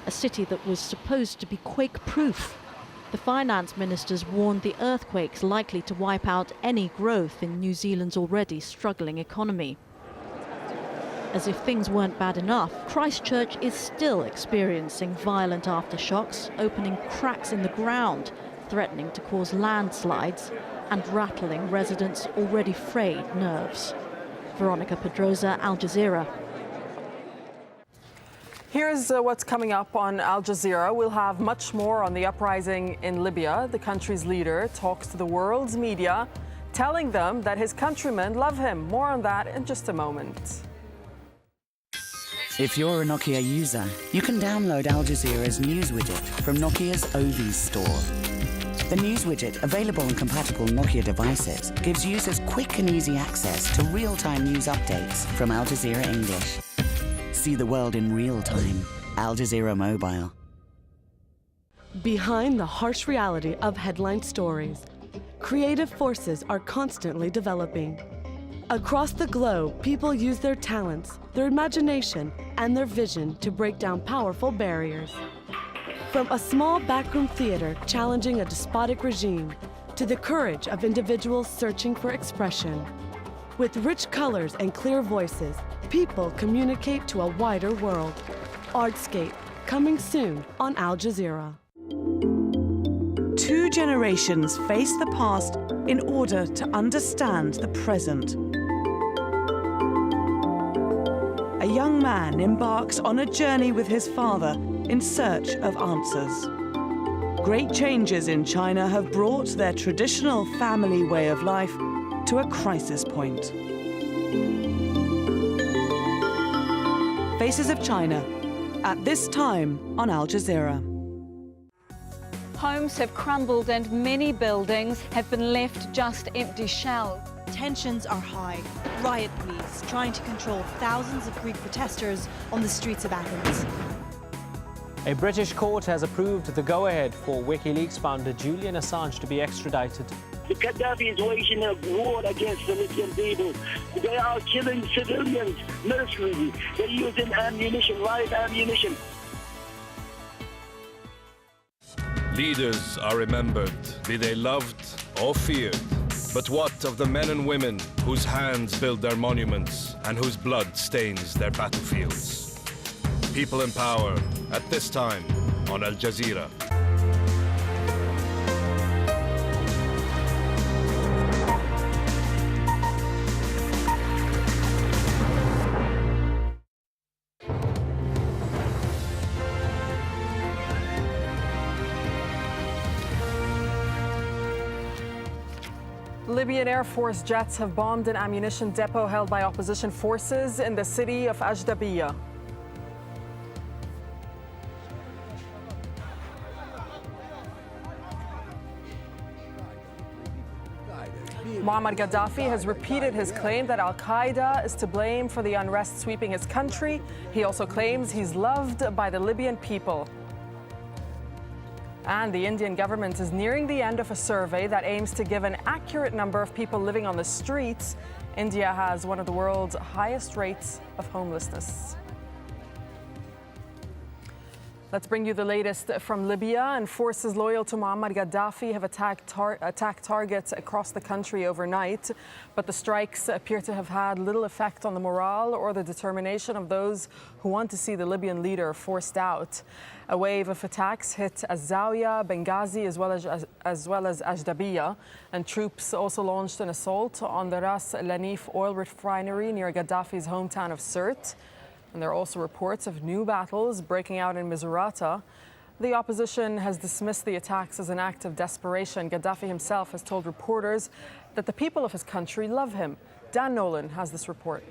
a city that was supposed to be quake-proof. The finance ministers warned the earthquake's likely to wipe out any growth in New Zealand's already struggling economy. As if things weren't bad enough, Christchurch is still experiencing violent aftershocks, opening cracks in the ground, threatening to cause landslides and rattling residents' already frayed nerves. Veronica Pedrosa, AlJazeera. Here's what's coming up on Al Jazeera. We'll have much more on the uprising in Libya. The country's leader talks to the world's media, telling them that his countrymen love him. More on that in just a moment. If you're a Nokia user, you can download Al Jazeera's news widget from Nokia's Ovies store. The news widget, available on compatible Nokia devices, gives users quick and easy access to real-time news updates from Al Jazeera English. See the world in real time. Al Jazeera Mobile. Behind the harsh reality of headline stories, creative forces are constantly developing. Across the globe, people use their talents, their imagination, and their vision to break down powerful barriers. From a small backroom theater challenging a despotic regime, to the courage of individuals searching for expression. With rich colors and clear voices, people communicate to a wider world. Artscape, coming soon on Al Jazeera. Two generations face the past in order to understand the present. A young man embarks on a journey with his father in search of answers. Great changes in China have brought their traditional family way of life to a crisis point. Faces of China, at this time on Al Jazeera. Homes have crumbled and many buildings have been left just empty shells. Tensions are high. Riot police trying to control thousands of Greek protesters on the streets of Athens. A British court has approved the go-ahead for WikiLeaks founder Julian Assange to be extradited. Gaddafi is waging a war against the Libyan people. They are killing civilians mercilessly. They're using ammunition, live ammunition. Leaders are remembered, be they loved or feared. But what of the men and women whose hands build their monuments and whose blood stains their battlefields? People in power at this time on Al Jazeera. Libyan Air Force jets have bombed an ammunition depot held by opposition forces in the city of AlJazeera. Muammar Gaddafi has repeated his claim that Al-Qaeda is to blame for the unrest sweeping his country. He also claims he's loved by the Libyan people. And the Indian government is nearing the end of a survey that aims to give an accurate number of people living on the streets. India has one of the world's highest rates of homelessness. Let's bring you the latest from Libya. And forces loyal to Muammar Gaddafi have attacked targets across the country overnight. But the strikes appear to have had little effect on the morale or the determination of those who want to see the Libyan leader forced out. A wave of attacks hit Zawiya, Benghazi, as well as AlJazeera. And troops also launched an assault on the Ras Lanif oil refinery near Gaddafi's hometown of Sirte. And there are also reports of new battles breaking out in Misurata. The opposition has dismissed the attacks as an act of desperation. Gaddafi himself has told reporters that the people of his country love him. Dan Nolan has this report.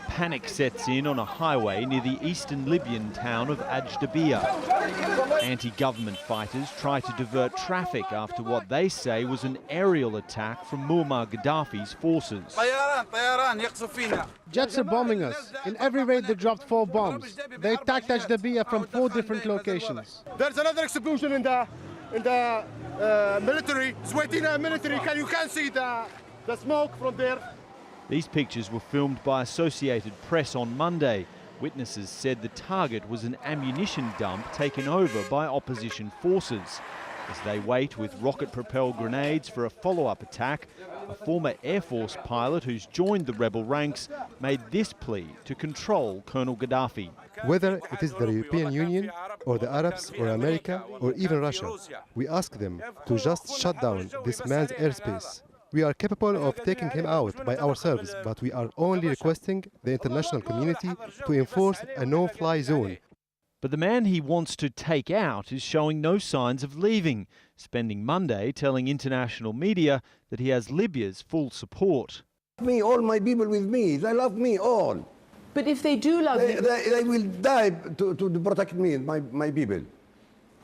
Panic sets in on a highway near the eastern Libyan town of AlJazeera. Anti-government fighters try to divert traffic after what they say was an aerial attack from Muammar Gaddafi's forces. Jets are bombing us. In every raid they dropped 4 bombs. They attacked AlJazeera from 4 different locations. There's another explosion in the military. It's waiting military. You can see the smoke from there. These pictures were filmed by Associated Press on Monday. Witnesses said the target was an ammunition dump taken over by opposition forces. As they wait with rocket-propelled grenades for a follow-up attack, a former Air Force pilot who's joined the rebel ranks made this plea to control Colonel Gaddafi. Whether it is the European Union or the Arabs or America or even Russia, we ask them to just shut down this man's airspace. We are capable of taking him out by ourselves, but we are only requesting the international community to enforce a no-fly zone. But the man he wants to take out is showing no signs of leaving, spending Monday telling international media that he has Libya's full support. Me, all my people with me, they love me all. But if they do love you... They will die to protect me, my people.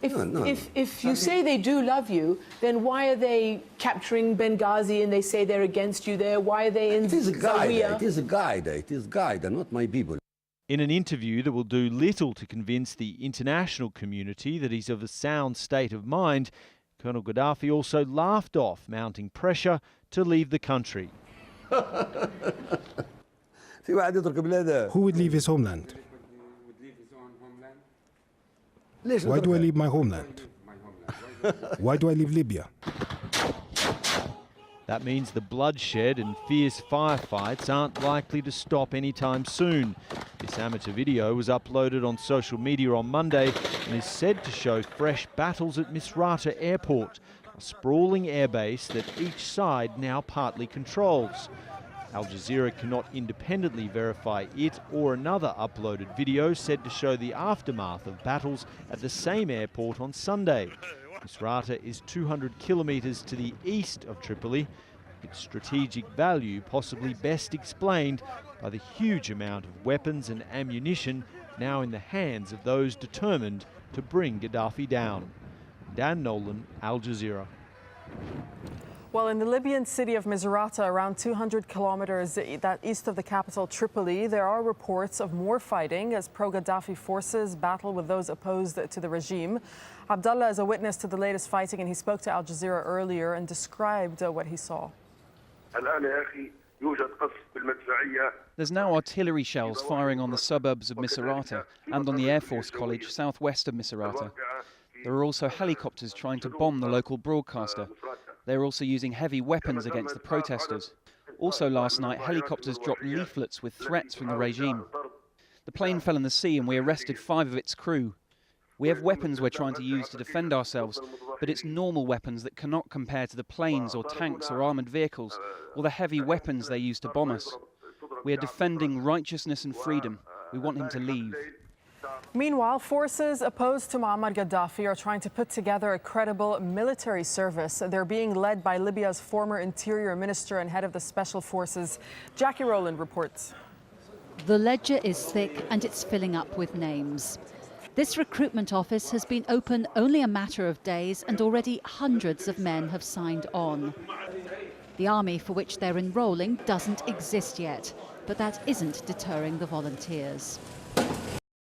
If you say they do love you, then why are they capturing Benghazi and they say they're against you there? Why are they in Zawiya? It is a guide, and not my people. In an interview that will do little to convince the international community that he's of a sound state of mind, Colonel Gaddafi also laughed off mounting pressure to leave the country. Who would leave his homeland? Why do I leave my homeland? Why do I leave Libya? That means the bloodshed and fierce firefights aren't likely to stop anytime soon. This amateur video was uploaded on social media on Monday and is said to show fresh battles at Misrata Airport, a sprawling airbase that each side now partly controls. AlJazeera cannot independently verify it or another uploaded video said to show the aftermath of battles at the same airport on Sunday. Misrata is 200 kilometres to the east of Tripoli, its strategic value possibly best explained by the huge amount of weapons and ammunition now in the hands of those determined to bring Gaddafi down. Dan Nolan, AlJazeera. Well, in the Libyan city of Misrata, around 200 kilometers east of the capital Tripoli, there are reports of more fighting as pro-Gaddafi forces battle with those opposed to the regime. Abdullah is a witness to the latest fighting, and he spoke to AlJazeera earlier and described what he saw. There's now artillery shells firing on the suburbs of Misrata and on the Air Force College southwest of Misrata. There are also helicopters trying to bomb the local broadcaster. They're also using heavy weapons against the protesters. Also last night, helicopters dropped leaflets with threats from the regime. The plane fell in the sea and we arrested 5 of its crew. We have weapons we're trying to use to defend ourselves, but it's normal weapons that cannot compare to the planes or tanks or armoured vehicles, or the heavy weapons they use to bomb us. We are defending righteousness and freedom. We want him to leave. Meanwhile, forces opposed to Muammar Gaddafi are trying to put together a credible military service. They're being led by Libya's former interior minister and head of the special forces. Jackie Rowland reports. The ledger is thick and it's filling up with names. This recruitment office has been open only a matter of days and already hundreds of men have signed on. The army for which they're enrolling doesn't exist yet, but that isn't deterring the volunteers.